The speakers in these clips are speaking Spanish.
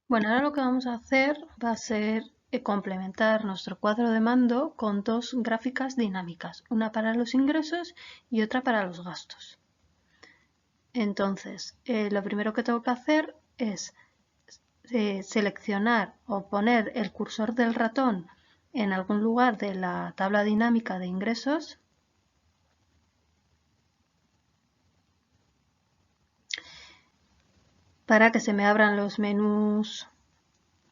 Bueno, ahora lo que vamos a hacer va a ser complementar nuestro cuadro de mando con dos gráficas dinámicas, una para los ingresos y otra para los gastos. Entonces, lo primero que tengo que hacer es seleccionar o poner el cursor del ratón en algún lugar de la tabla dinámica de ingresos para que se me abran los menús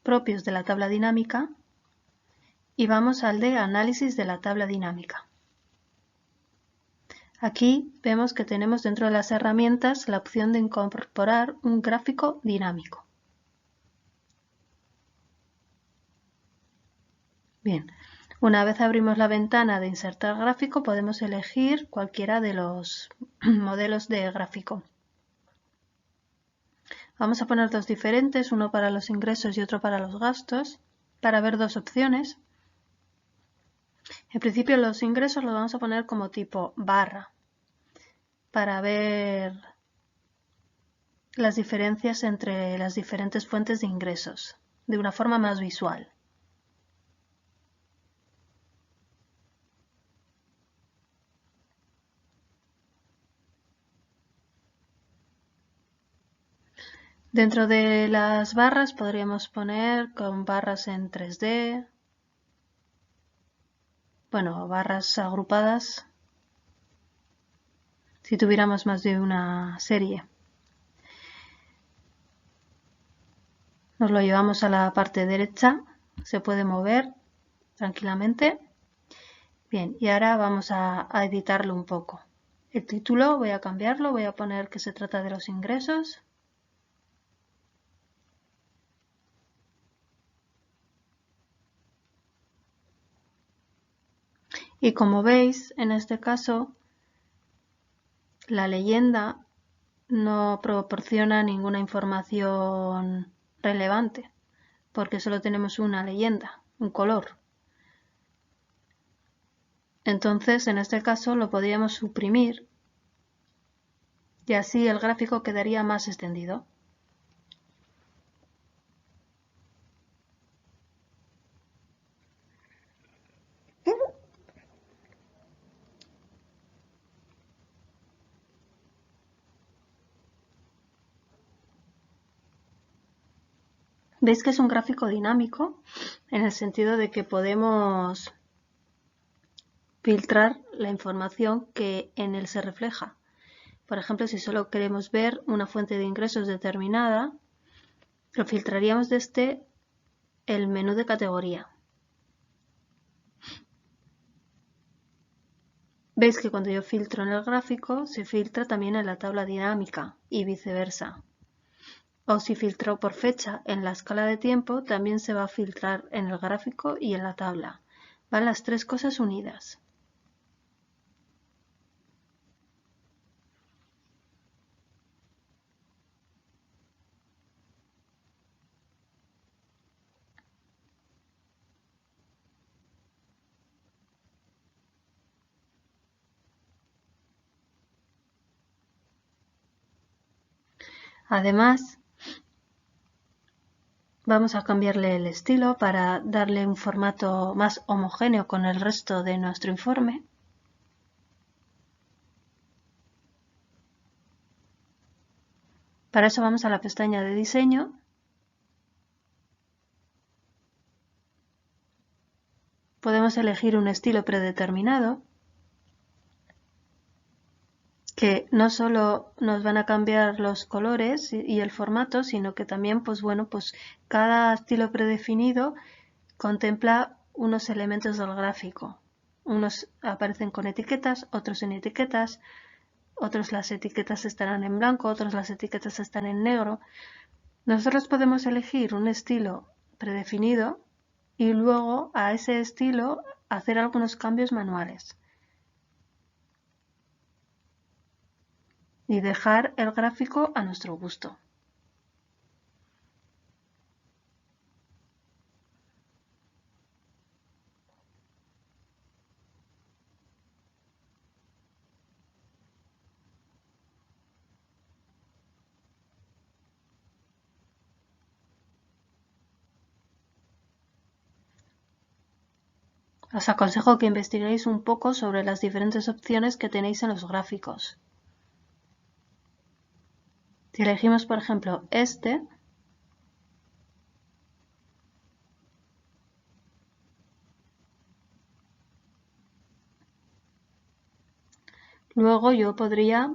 propios de la tabla dinámica y vamos al de análisis de la tabla dinámica. Aquí vemos que tenemos dentro de las herramientas la opción de incorporar un gráfico dinámico. Bien, una vez abrimos la ventana de insertar gráfico podemos elegir cualquiera de los modelos de gráfico. Vamos a poner dos diferentes, uno para los ingresos y otro para los gastos, para ver dos opciones. En principio los ingresos los vamos a poner como tipo barra, para ver las diferencias entre las diferentes fuentes de ingresos, de una forma más visual. Dentro de las barras podríamos poner con barras en 3D, bueno, barras agrupadas, si tuviéramos más de una serie. Nos lo llevamos a la parte derecha, se puede mover tranquilamente. Bien, y ahora vamos a editarlo un poco. El título voy a cambiarlo, voy a poner que se trata de los ingresos. Y como veis, en este caso, la leyenda no proporciona ninguna información relevante, porque solo tenemos una leyenda, un color. Entonces, en este caso, lo podríamos suprimir y así el gráfico quedaría más extendido. Veis que es un gráfico dinámico en el sentido de que podemos filtrar la información que en él se refleja. Por ejemplo, si solo queremos ver una fuente de ingresos determinada, lo filtraríamos desde el menú de categoría. Veis que cuando yo filtro en el gráfico, se filtra también en la tabla dinámica y viceversa. O si filtro por fecha en la escala de tiempo, también se va a filtrar en el gráfico y en la tabla. Van las tres cosas unidas. Además, vamos a cambiarle el estilo para darle un formato más homogéneo con el resto de nuestro informe. Para eso vamos a la pestaña de diseño. Podemos elegir un estilo predeterminado que no solo nos van a cambiar los colores y el formato, sino que también, pues bueno, pues cada estilo predefinido contempla unos elementos del gráfico. Unos aparecen con etiquetas, otros sin etiquetas, otros las etiquetas estarán en blanco, otros las etiquetas están en negro. Nosotros podemos elegir un estilo predefinido y luego a ese estilo hacer algunos cambios manuales. Y dejar el gráfico a nuestro gusto. Os aconsejo que investiguéis un poco sobre las diferentes opciones que tenéis en los gráficos. Si elegimos, por ejemplo, este, luego yo podría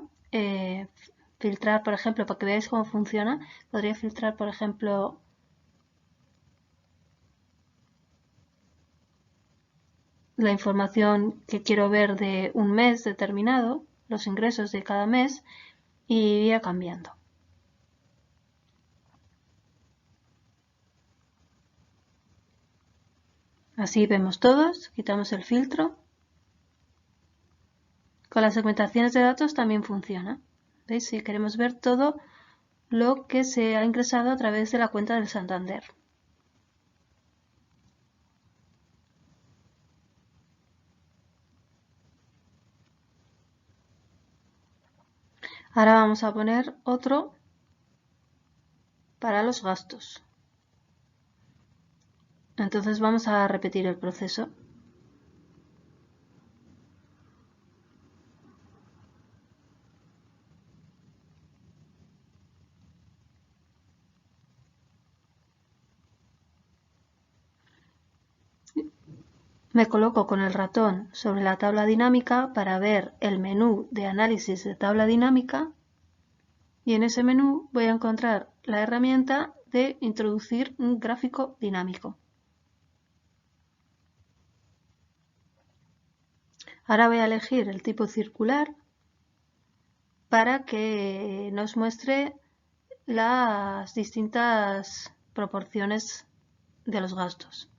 filtrar, por ejemplo, para que veáis cómo funciona, podría filtrar, por ejemplo, la información que quiero ver de un mes determinado, los ingresos de cada mes, y iría cambiando. Así vemos todos, quitamos el filtro. Con las segmentaciones de datos también funciona. ¿Veis? Si queremos ver todo lo que se ha ingresado a través de la cuenta del Santander. Ahora vamos a poner otro para los gastos. Entonces vamos a repetir el proceso. Me coloco con el ratón sobre la tabla dinámica para ver el menú de análisis de tabla dinámica y en ese menú voy a encontrar la herramienta de introducir un gráfico dinámico. Ahora voy a elegir el tipo circular para que nos muestre las distintas proporciones de los gastos.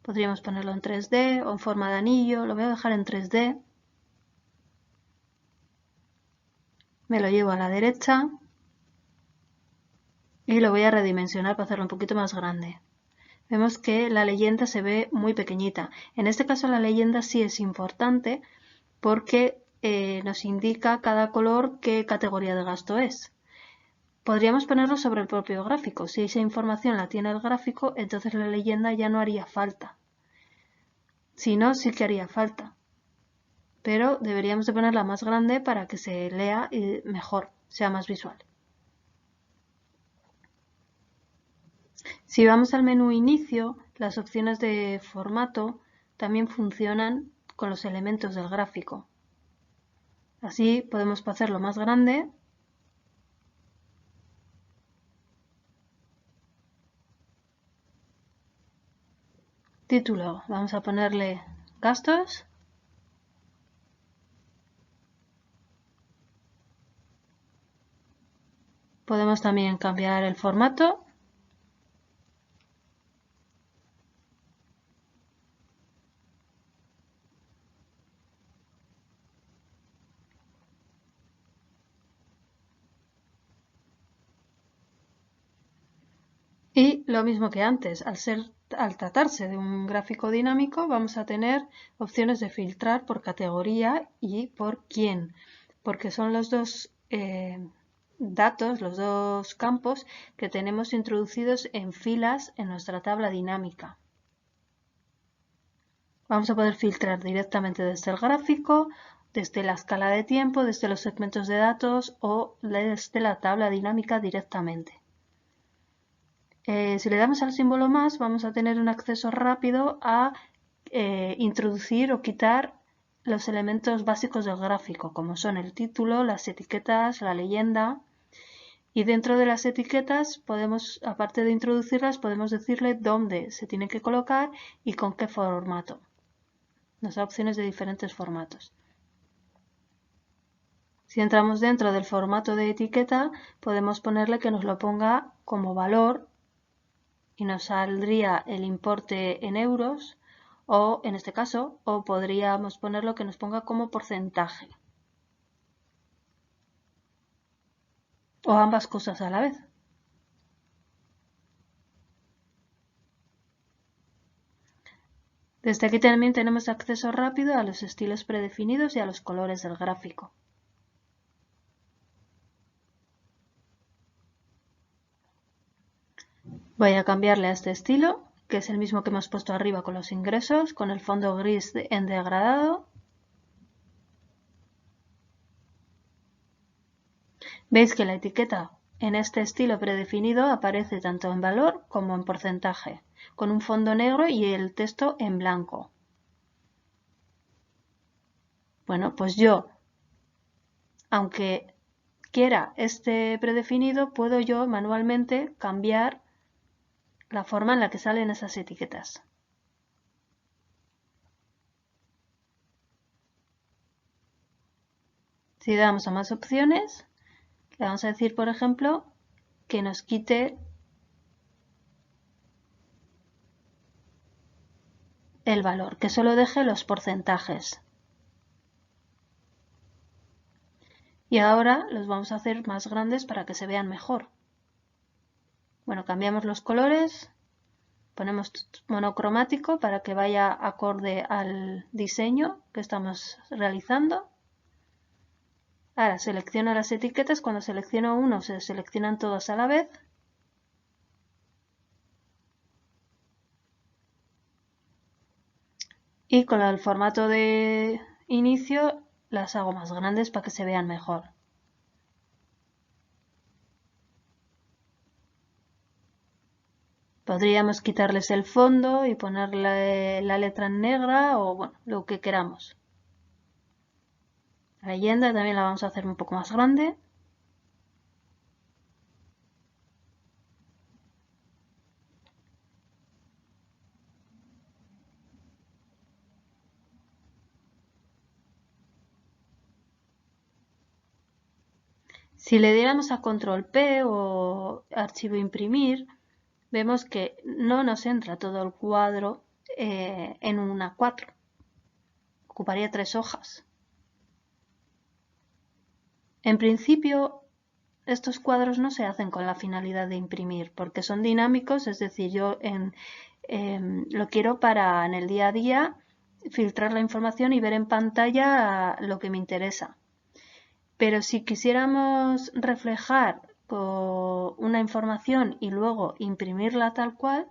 Podríamos ponerlo en 3D o en forma de anillo, lo voy a dejar en 3D. Me lo llevo a la derecha y lo voy a redimensionar para hacerlo un poquito más grande. Vemos que la leyenda se ve muy pequeñita. En este caso la leyenda sí es importante porque nos indica cada color qué categoría de gasto es. Podríamos ponerlo sobre el propio gráfico. Si esa información la tiene el gráfico, entonces la leyenda ya no haría falta. Si no, sí que haría falta. Pero deberíamos de ponerla más grande para que se lea mejor, sea más visual. Si vamos al menú inicio, las opciones de formato también funcionan con los elementos del gráfico. Así podemos hacerlo más grande. Título, vamos a ponerle gastos. Podemos también cambiar el formato. Y lo mismo que antes, al tratarse de un gráfico dinámico, vamos a tener opciones de filtrar por categoría y por quién, porque son los dos datos, los dos campos que tenemos introducidos en filas en nuestra tabla dinámica. Vamos a poder filtrar directamente desde el gráfico, desde la escala de tiempo, desde los segmentos de datos o desde la tabla dinámica directamente. Si le damos al símbolo más, vamos a tener un acceso rápido a introducir o quitar los elementos básicos del gráfico, como son el título, las etiquetas, la leyenda. Y dentro de las etiquetas, podemos, aparte de introducirlas, podemos decirle dónde se tienen que colocar y con qué formato. Nos da opciones de diferentes formatos. Si entramos dentro del formato de etiqueta, podemos ponerle que nos lo ponga como valor y nos saldría el importe en euros o en este caso, o podríamos ponerlo que nos ponga como porcentaje o ambas cosas a la vez. Desde aquí también tenemos acceso rápido a los estilos predefinidos y a los colores del gráfico. Voy a cambiarle a este estilo, que es el mismo que hemos puesto arriba con los ingresos, con el fondo gris en degradado. Veis que la etiqueta en este estilo predefinido aparece tanto en valor como en porcentaje, con un fondo negro y el texto en blanco. Bueno, pues yo, aunque quiera este predefinido, puedo yo manualmente cambiar la forma en la que salen esas etiquetas. Si damos a más opciones, le vamos a decir, por ejemplo, que nos quite el valor, que solo deje los porcentajes. Y ahora los vamos a hacer más grandes para que se vean mejor. Bueno, cambiamos los colores, ponemos monocromático para que vaya acorde al diseño que estamos realizando. Ahora selecciono las etiquetas, cuando selecciono uno se seleccionan todas a la vez. Y con el formato de inicio las hago más grandes para que se vean mejor. Podríamos quitarles el fondo y ponerle la letra en negra o bueno, lo que queramos. La leyenda también la vamos a hacer un poco más grande. Si le diéramos a control P o archivo imprimir, vemos que no nos entra todo el cuadro en una 4. Ocuparía 3 hojas. En principio, estos cuadros no se hacen con la finalidad de imprimir, porque son dinámicos, es decir, yo lo quiero para en el día a día filtrar la información y ver en pantalla lo que me interesa. Pero si quisiéramos reflejar una información y luego imprimirla tal cual,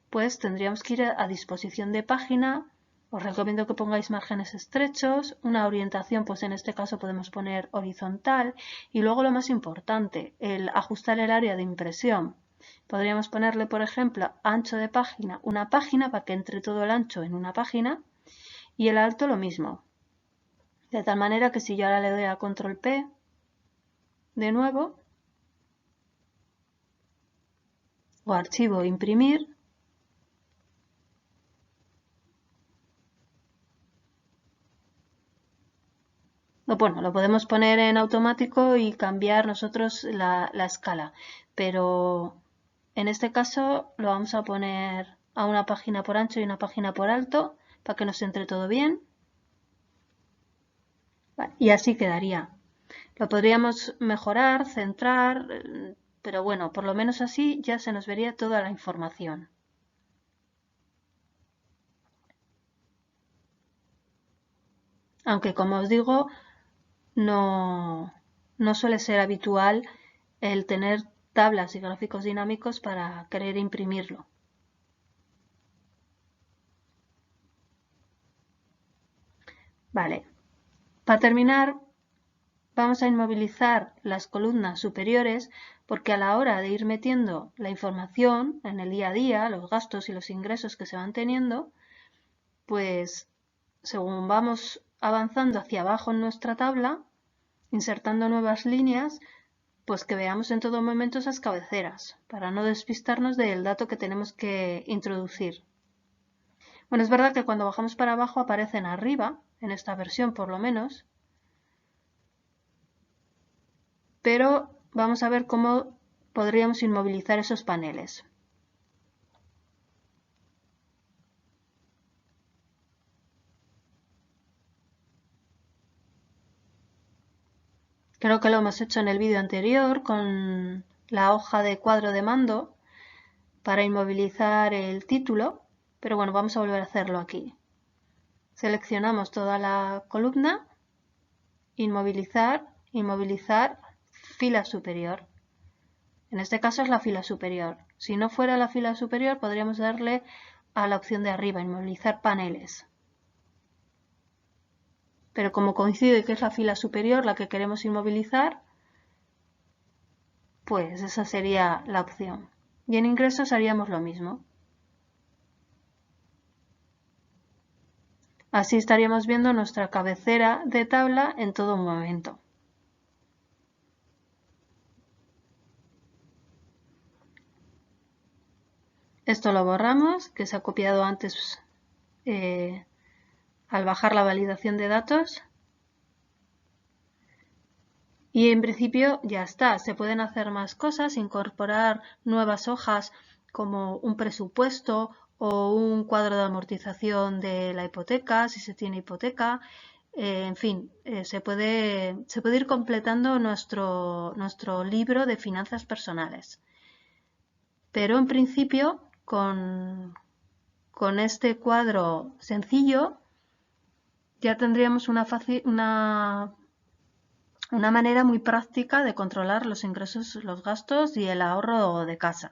pues tendríamos que ir a disposición de página. Os recomiendo que pongáis márgenes estrechos, una orientación, pues en este caso podemos poner horizontal, y luego lo más importante, el ajustar el área de impresión. Podríamos ponerle, por ejemplo, ancho de página, una página para que entre todo el ancho en una página, y el alto lo mismo. De tal manera que si yo ahora le doy a control P, de nuevo, o archivo imprimir, bueno, lo podemos poner en automático y cambiar nosotros la escala, pero en este caso lo vamos a poner a una página por ancho y una página por alto para que nos entre todo bien. Y así quedaría. Lo podríamos mejorar, centrar, pero bueno, por lo menos así ya se nos vería toda la información. Aunque como os digo, no suele ser habitual el tener tablas y gráficos dinámicos para querer imprimirlo. Vale, para terminar vamos a inmovilizar las columnas superiores porque a la hora de ir metiendo la información en el día a día, los gastos y los ingresos que se van teniendo, pues según vamos avanzando hacia abajo en nuestra tabla, insertando nuevas líneas, pues que veamos en todo momento esas cabeceras, para no despistarnos del dato que tenemos que introducir. Bueno, es verdad que cuando bajamos para abajo aparecen arriba, en esta versión por lo menos, pero vamos a ver cómo podríamos inmovilizar esos paneles. Creo que lo hemos hecho en el vídeo anterior con la hoja de cuadro de mando para inmovilizar el título, pero bueno, vamos a volver a hacerlo aquí. Seleccionamos toda la columna, inmovilizar, inmovilizar, fila superior. En este caso es la fila superior. Si no fuera la fila superior, podríamos darle a la opción de arriba, inmovilizar paneles. Pero como coincide que es la fila superior la que queremos inmovilizar, pues esa sería la opción. Y en ingresos haríamos lo mismo. Así estaríamos viendo nuestra cabecera de tabla en todo momento. Esto lo borramos, que se ha copiado antes al bajar la validación de datos. Y en principio ya está, se pueden hacer más cosas, incorporar nuevas hojas como un presupuesto o un cuadro de amortización de la hipoteca, si se tiene hipoteca. En fin, se puede ir completando nuestro libro de finanzas personales. Pero en principio, con este cuadro sencillo, ya tendríamos una manera muy práctica de controlar los ingresos, los gastos y el ahorro de casa.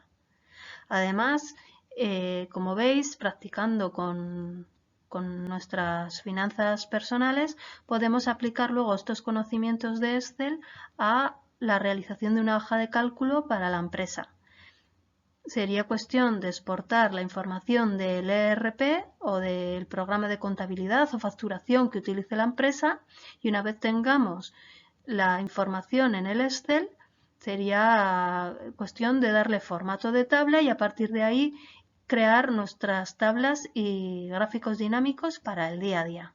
Además, como veis, practicando con nuestras finanzas personales, podemos aplicar luego estos conocimientos de Excel a la realización de una hoja de cálculo para la empresa. Sería cuestión de exportar la información del ERP o del programa de contabilidad o facturación que utilice la empresa, y una vez tengamos la información en el Excel, sería cuestión de darle formato de tabla y a partir de ahí crear nuestras tablas y gráficos dinámicos para el día a día.